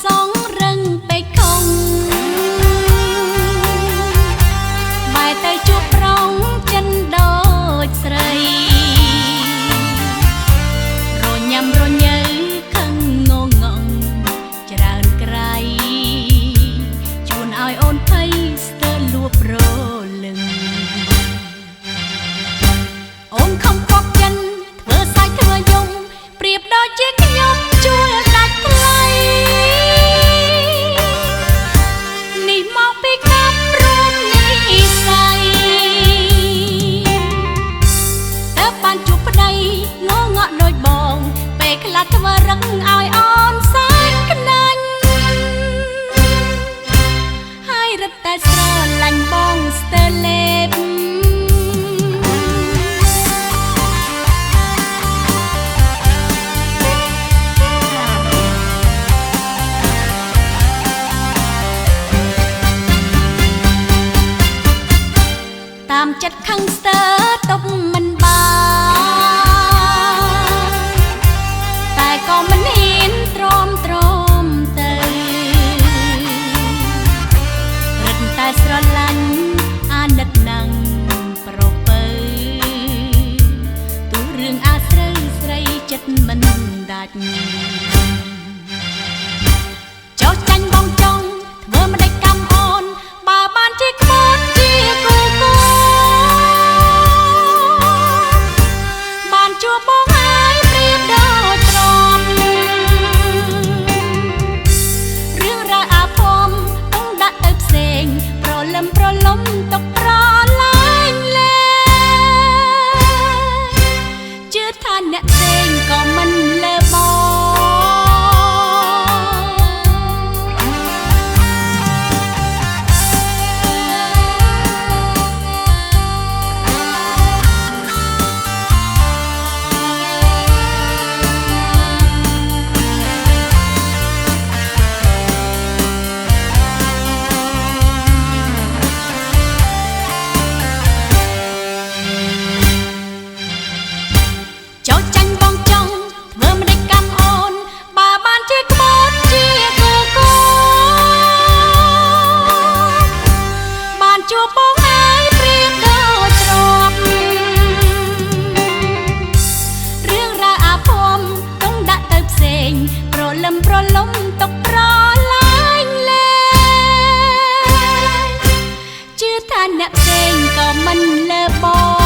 សងរឹងពេកខំបែរទៅជួបប្រងចិនដូចស្រីរញ៉ាំរញើខឹងងងងច្រើនក្រៃជួនឲ្យអូនភ័យស្ទើរលួបរលឹងអូនខំគប់ចិនធ្វើសាច់ធ្វើយំប្រៀបដូចជាខ្ញុំជួលដាច់ថ្លៃនេះមកពីកម្មរួមនិស័យតើបានជួបប្តីងងក់ដូចបងពេលខ្លះធ្វើរឹងឲ្យអូនសែនក្នាញ់ហើយរឹតតែស្រឡាញ់បងស្ទើរលេបតាមចិត្តខឹងស្ទើរទុកមិនបានតែក៏មិនហ៊ានទ្រាំទៅរឹតតែស្រឡាញ់អាណិតនឹងប្រពើទូរឿងអាស្រូវស្រីចិត្តមិនដាច់ចោះចាញ់បងចង់ធ្វើមិនដេចកម្មអូនបើបានជាក្បត់ជាគូគូបានជួបបងហើយប្រៀបដូចទ្រាំរឿងរ៉ាវអាភ័ព្វต้องដាក់ទៅផ្សេងប្រលឹមប្រលំទុកប្រឡាញ់លែជឿថាអ្នកផ្សេងក៏មិនលើបងចោះចាញ់បងចង់ធ្វើមិនដេចកម្មអូនបើបានជាក្បត់ជាគូគូបានជួបបងហើយប្រៀបដូចទ្រាំរឿងរ៉ាវអាភ័ព្វต้องដាក់ទៅផ្សេងប្រលឹមប្រលំទុកប្រឡាញ់លែជឿថាអ្នកផ្សេងក៏មិនលើបង